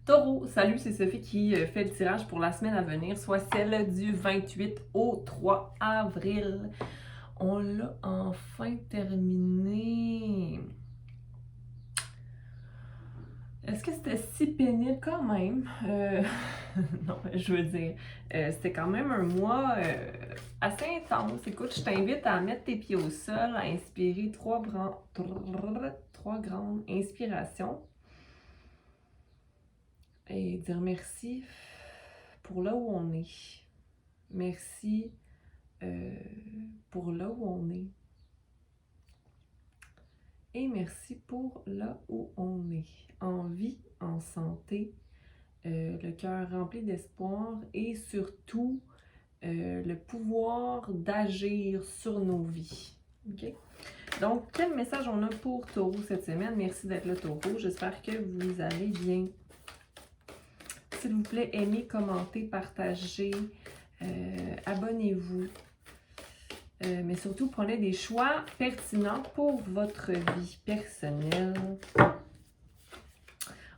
Taureau, salut, c'est Sophie qui fait le tirage pour la semaine à venir, soit celle du 28 au 3 avril. On l'a enfin terminé. Est-ce que c'était si pénible quand même? Non, je veux dire, c'était quand même un mois assez intense. Écoute, je t'invite à mettre tes pieds au sol, à inspirer trois grandes inspirations et dire merci pour là où on est. Merci pour là où on est. Et merci pour là où on est. En vie, en santé, le cœur rempli d'espoir et surtout le pouvoir d'agir sur nos vies. OK? Donc, quel message on a pour Taureau cette semaine? Merci d'être là, Taureau. J'espère que vous allez bien. S'il vous plaît, aimez, commentez, partagez, abonnez-vous. Mais surtout, prenez des choix pertinents pour votre vie personnelle.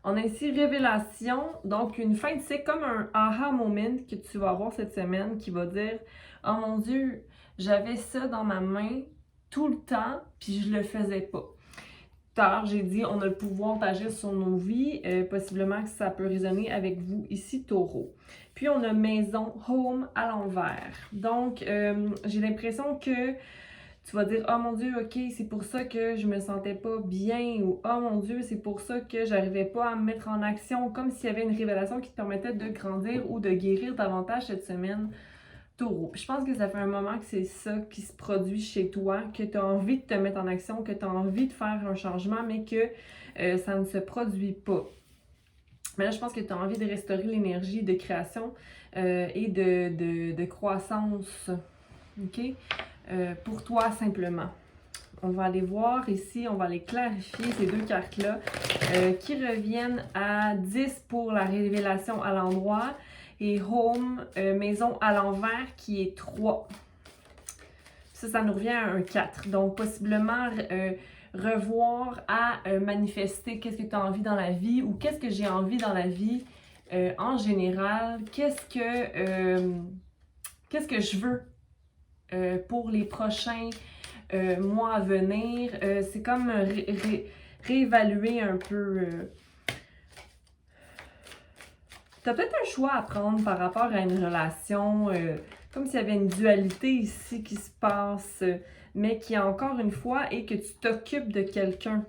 On a ici révélation, donc une fin de cycle, comme un aha moment que tu vas avoir cette semaine qui va dire « Oh mon Dieu, j'avais ça dans ma main tout le temps, puis je le faisais pas. » Tout à l'heure, j'ai dit on a le pouvoir d'agir sur nos vies, possiblement que ça peut résonner avec vous ici, Taureau. Puis on a maison, home à l'envers. Donc, j'ai l'impression que tu vas dire « Oh mon Dieu, ok, c'est pour ça que je me sentais pas bien » ou « Oh mon Dieu, c'est pour ça que j'arrivais pas à me mettre en action », comme s'il y avait une révélation qui te permettait de grandir ou de guérir davantage cette semaine, Taureau. Puis je pense que ça fait un moment que c'est ça qui se produit chez toi, que tu as envie de te mettre en action, que tu as envie de faire un changement, mais que ça ne se produit pas. Mais là, je pense que tu as envie de restaurer l'énergie de création et de croissance. OK? Pour toi, simplement. On va aller voir ici, on va aller clarifier ces deux cartes-là qui reviennent à 10 pour la révélation à l'endroit et home, maison à l'envers qui est 3. Ça nous revient à un 4. Donc, possiblement revoir à manifester qu'est-ce que tu as envie dans la vie ou qu'est-ce que j'ai envie dans la vie en général. Qu'est-ce que je veux pour les prochains mois à venir. C'est comme réévaluer un peu. Tu as peut-être un choix à prendre par rapport à une relation, comme s'il y avait une dualité ici qui se passe, mais qui, encore une fois, est que tu t'occupes de quelqu'un.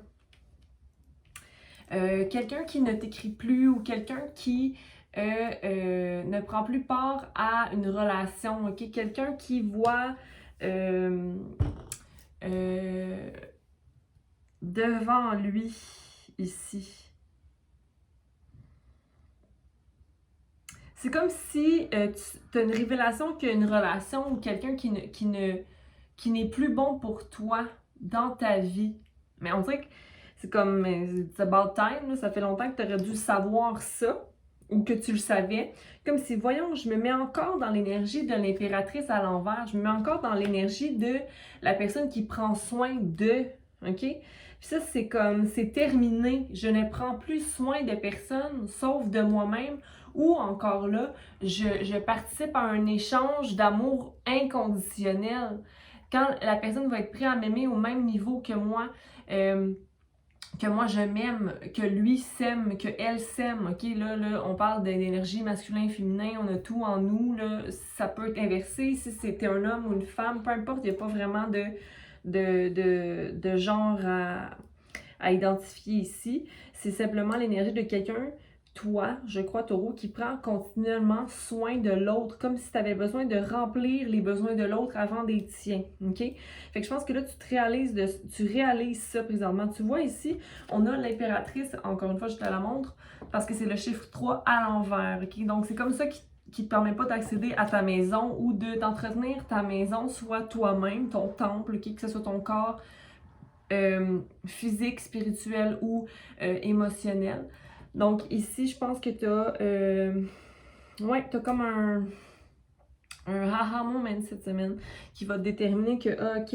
Quelqu'un qui ne t'écrit plus ou quelqu'un qui ne prend plus part à une relation. Okay? Quelqu'un qui voit devant lui ici. C'est comme si tu as une révélation qu'il y a une relation ou quelqu'un qui n'est plus bon pour toi dans ta vie. Mais on dirait que c'est comme it's about time, là, ça fait longtemps que tu aurais dû savoir ça ou que tu le savais. Comme si, voyons, je me mets encore dans l'énergie de l'impératrice à l'envers, je me mets encore dans l'énergie de la personne qui prend soin de, OK? Puis ça, c'est comme, c'est terminé. Je ne prends plus soin de personne, sauf de moi-même, ou encore là, je participe à un échange d'amour inconditionnel. Quand la personne va être prête à m'aimer au même niveau que moi je m'aime, que lui s'aime, que elle s'aime, ok? Là, on parle d'énergie masculin-féminin, on a tout en nous, là, ça peut être inversé, si c'était un homme ou une femme, peu importe, il n'y a pas vraiment de genre à identifier ici. C'est simplement l'énergie de quelqu'un, toi, je crois, Taureau, qui prend continuellement soin de l'autre, comme si tu avais besoin de remplir les besoins de l'autre avant des tiens, ok? Fait que je pense que là, tu réalises ça présentement. Tu vois ici, on a l'impératrice, encore une fois, je te la montre, parce que c'est le chiffre 3 à l'envers, ok? Donc, c'est comme ça qui te permet pas d'accéder à ta maison ou d'entretenir ta maison, soit toi-même, ton temple, okay? Que ce soit ton corps physique, spirituel ou émotionnel. Donc ici, je pense que tu as t'as comme un aha moment cette semaine qui va déterminer que ok,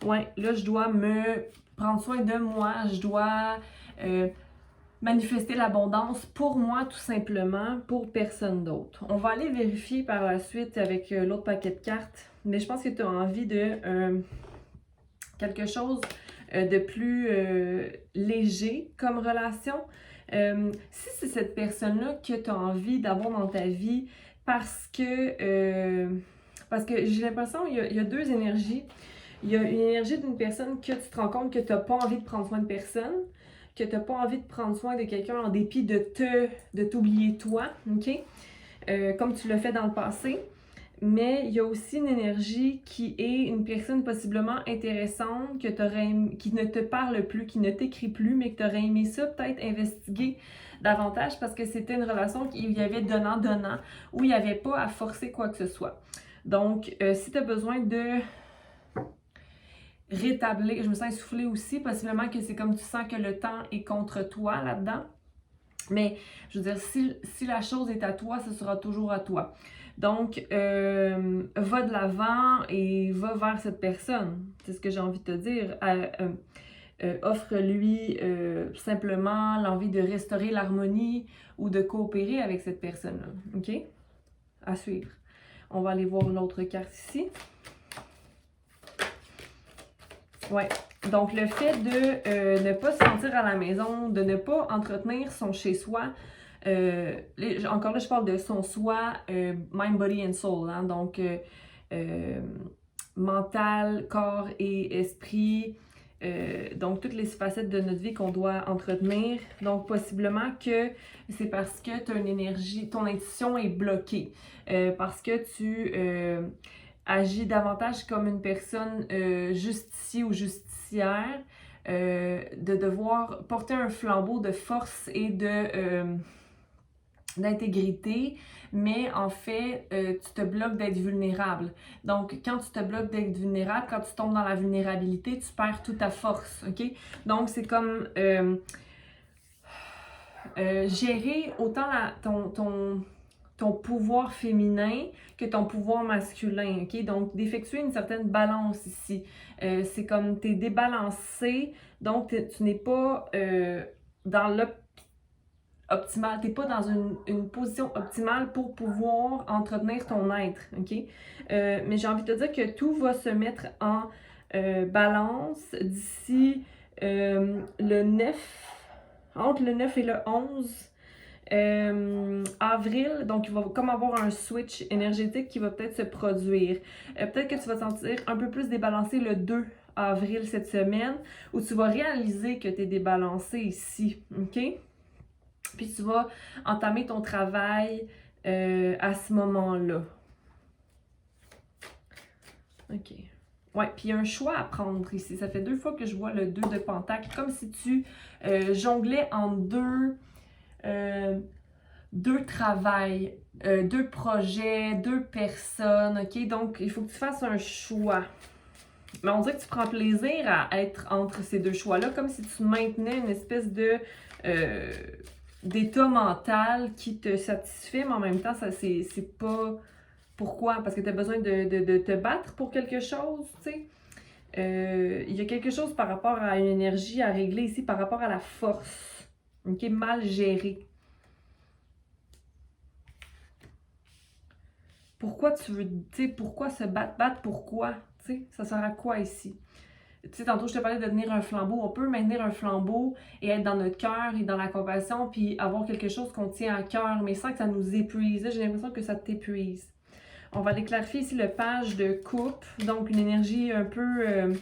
ouais, là je dois me prendre soin de moi, je dois manifester l'abondance pour moi, tout simplement, pour personne d'autre. On va aller vérifier par la suite avec l'autre paquet de cartes, mais je pense que tu as envie de quelque chose de plus léger comme relation. Si c'est cette personne-là que tu as envie d'avoir dans ta vie parce que j'ai l'impression qu'il y a deux énergies. Il y a une énergie d'une personne que tu te rends compte que tu n'as pas envie de prendre soin de personne, que tu n'as pas envie de prendre soin de quelqu'un en dépit de t'oublier toi, ok? Comme tu l'as fait dans le passé. Mais il y a aussi une énergie qui est une personne possiblement intéressante qui ne te parle plus, qui ne t'écrit plus, mais que tu aurais aimé ça peut-être investiguer davantage parce que c'était une relation où il y avait donnant-donnant, où il n'y avait pas à forcer quoi que ce soit. Donc, si tu as besoin de rétablir, je me sens essoufflée aussi, possiblement que c'est comme tu sens que le temps est contre toi là-dedans. Mais, je veux dire, si la chose est à toi, ce sera toujours à toi. Donc, va de l'avant et va vers cette personne. C'est ce que j'ai envie de te dire. Offre-lui simplement l'envie de restaurer l'harmonie ou de coopérer avec cette personne-là. OK? À suivre. On va aller voir l'autre carte ici. Ouais. Donc, le fait de ne pas se sentir à la maison, de ne pas entretenir son chez-soi. Encore là, je parle de son soi, mind, body and soul. Hein? Donc, mental, corps et esprit. Donc, toutes les facettes de notre vie qu'on doit entretenir. Donc, possiblement que c'est parce que tu as une énergie, ton intuition est bloquée. Parce que tu agis davantage comme une personne justicier ou justicière. De devoir porter un flambeau de force et d'intégrité, mais en fait, tu te bloques d'être vulnérable. Donc, quand tu te bloques d'être vulnérable, quand tu tombes dans la vulnérabilité, tu perds toute ta force, ok? Donc, c'est comme gérer autant ton pouvoir féminin que ton pouvoir masculin, ok? Donc, d'effectuer une certaine balance ici. C'est comme tu es débalancé, donc tu n'es pas dans l'optimal, tu n'es pas dans une position optimale pour pouvoir entretenir ton être, ok? Mais j'ai envie de te dire que tout va se mettre en balance d'ici le 9, entre le 9 et le 11 avril, donc il va comme avoir un switch énergétique qui va peut-être se produire. Peut-être que tu vas te sentir un peu plus débalancé le 2 avril cette semaine, où tu vas réaliser que tu es débalancé ici, ok? Puis tu vas entamer ton travail à ce moment-là. Ok. Ouais, puis il y a un choix à prendre ici. Ça fait 2 fois que je vois le 2 de Pentacle, comme si tu jonglais en deux travails, 2 projets, 2 personnes, ok? Donc, il faut que tu fasses un choix. Mais on dirait que tu prends plaisir à être entre ces 2 choix-là, comme si tu maintenais une espèce de d'état mental qui te satisfait, mais en même temps, ça c'est pas... Pourquoi? Parce que tu as besoin de te battre pour quelque chose, tu sais. Il y a quelque chose par rapport à une énergie à régler ici, par rapport à la force, ok? Mal gérée. Pourquoi tu veux, tu sais, pourquoi se battre, pourquoi? Tu sais, ça sert à quoi ici? Tu sais, tantôt je te parlais de tenir un flambeau. On peut maintenir un flambeau et être dans notre cœur et dans la compassion, puis avoir quelque chose qu'on tient à cœur, mais sans que ça nous épuise. J'ai l'impression que ça t'épuise. On va aller clarifier ici le page de coupe, donc une énergie un peu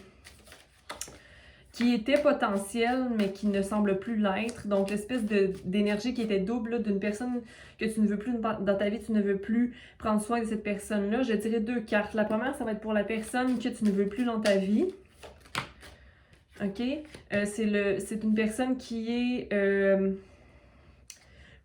qui était potentielle, mais qui ne semble plus l'être. Donc l'espèce d'énergie qui était double d'une personne que tu ne veux plus dans ta vie, tu ne veux plus prendre soin de cette personne-là. Je dirais 2 cartes. La première, ça va être pour la personne que tu ne veux plus dans ta vie. OK? C'est une personne qui est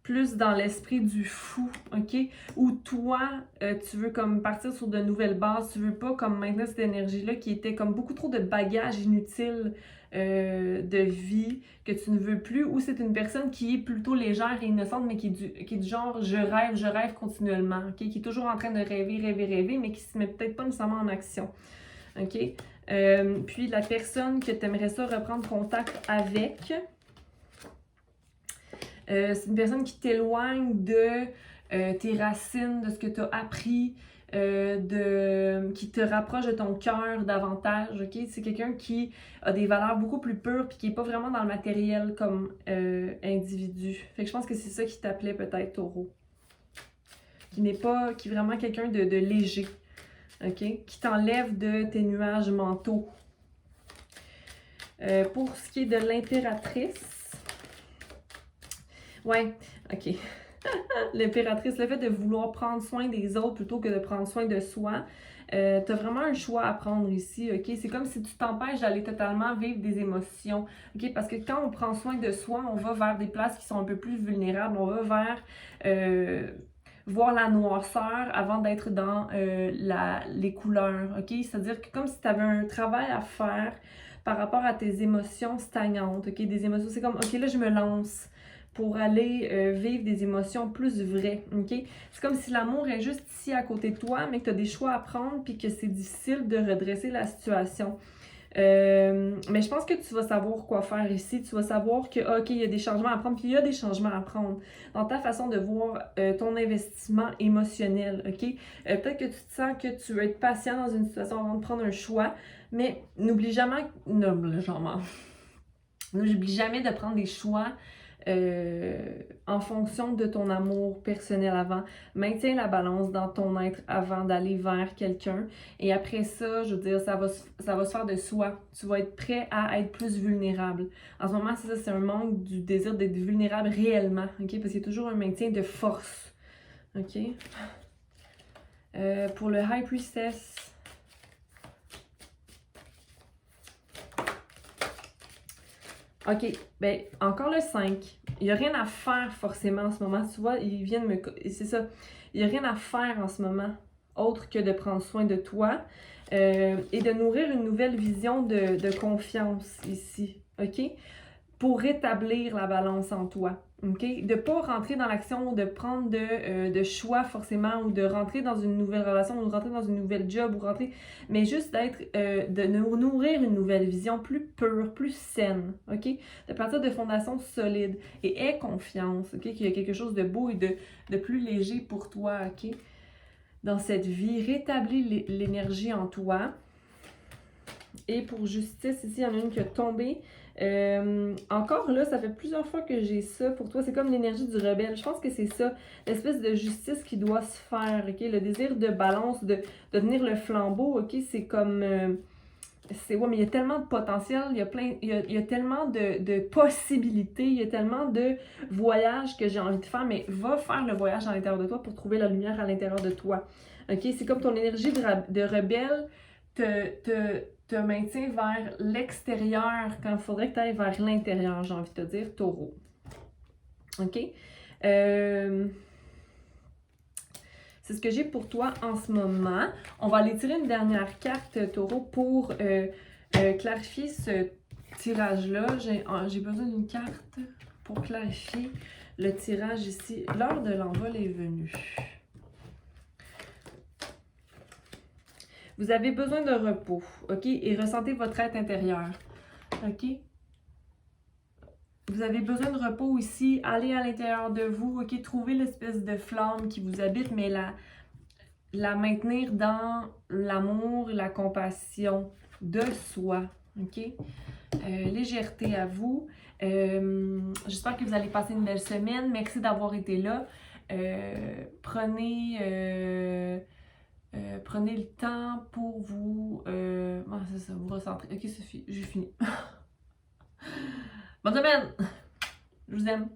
plus dans l'esprit du fou, OK? Où toi, tu veux comme partir sur de nouvelles bases, tu veux pas comme maintenir cette énergie-là qui était comme beaucoup trop de bagages inutiles de vie que tu ne veux plus, ou c'est une personne qui est plutôt légère et innocente, mais qui est du genre je rêve continuellement, OK? Qui est toujours en train de rêver, mais qui se met peut-être pas nécessairement en action, OK? Puis la personne que tu aimerais ça reprendre contact avec, C'est une personne qui t'éloigne de tes racines, de ce que tu as appris, qui te rapproche de ton cœur davantage, ok? C'est quelqu'un qui a des valeurs beaucoup plus pures puis qui est pas vraiment dans le matériel comme individu. Fait que je pense que c'est ça qui t'appelait peut-être, Taureau. Qui est vraiment quelqu'un de léger, ok? Qui t'enlève de tes nuages mentaux. Pour ce qui est de l'impératrice, ouais, ok. L'impératrice, le fait de vouloir prendre soin des autres plutôt que de prendre soin de soi, t'as vraiment un choix à prendre ici, ok? C'est comme si tu t'empêches d'aller totalement vivre des émotions, ok? Parce que quand on prend soin de soi, on va vers des places qui sont un peu plus vulnérables, on va vers voir la noirceur avant d'être dans les couleurs, ok? C'est-à-dire que comme si tu avais un travail à faire par rapport à tes émotions stagnantes, ok? Des émotions, c'est comme, ok, là, je me lance pour aller vivre des émotions plus vraies, ok? C'est comme si l'amour est juste ici à côté de toi, mais que tu as des choix à prendre puis que c'est difficile de redresser la situation. Mais je pense que tu vas savoir quoi faire ici. Tu vas savoir que, ok, il y a des changements à prendre, puis il y a des changements à prendre dans ta façon de voir ton investissement émotionnel, ok? Peut-être que tu te sens que tu veux être patient dans une situation avant de prendre un choix, mais n'oublie jamais de prendre des choix en fonction de ton amour personnel avant. Maintiens la balance dans ton être avant d'aller vers quelqu'un. Et après ça, je veux dire, ça va se faire de soi. Tu vas être prêt à être plus vulnérable. En ce moment, c'est ça, c'est un manque du désir d'être vulnérable réellement, ok? Parce qu'il y a toujours un maintien de force, ok? Pour le High Priestess, ok, ben encore le 5. Il n'y a rien à faire forcément en ce moment. Tu vois, ils viennent me... C'est ça. Il n'y a rien à faire en ce moment autre que de prendre soin de toi et de nourrir une nouvelle vision de confiance ici, ok? Pour rétablir la balance en toi. Okay? De ne pas rentrer dans l'action, de prendre de choix forcément, ou de rentrer dans une nouvelle relation, ou de rentrer dans une nouvelle job, ou rentrer, mais juste d'être, de nourrir une nouvelle vision plus pure, plus saine, ok? De partir de fondations solides et aie confiance, ok? Qu'il y a quelque chose de beau et de plus léger pour toi, ok? Dans cette vie, rétablis l'énergie en toi. Et pour justice, ici, il y en a une qui a tombé. Encore là, ça fait plusieurs fois que j'ai ça pour toi. C'est comme l'énergie du rebelle. Je pense que c'est ça, l'espèce de justice qui doit se faire, ok? Le désir de balance, de devenir le flambeau, ok? C'est comme... ouais, mais il y a tellement de potentiel, il y a tellement de possibilités, il y a tellement de voyages que j'ai envie de faire, mais va faire le voyage à l'intérieur de toi pour trouver la lumière à l'intérieur de toi. Ok? C'est comme ton énergie de rebelle te maintient vers l'extérieur quand il faudrait que tu ailles vers l'intérieur, j'ai envie de te dire, Taureau. OK? C'est ce que j'ai pour toi en ce moment. On va aller tirer une dernière carte, Taureau, pour clarifier ce tirage-là. J'ai besoin d'une carte pour clarifier le tirage ici. L'heure de l'envol est venue. Vous avez besoin de repos, ok? Et ressentez votre être intérieur, ok? Vous avez besoin de repos ici. Allez à l'intérieur de vous, ok? Trouvez l'espèce de flamme qui vous habite, mais la maintenir dans l'amour et la compassion de soi, ok? Légèreté à vous. J'espère que vous allez passer une belle semaine. Merci d'avoir été là. Prenez le temps pour vous... c'est ça, vous recentrer. Ok, Sophie, j'ai fini. Bonne semaine! Je vous aime.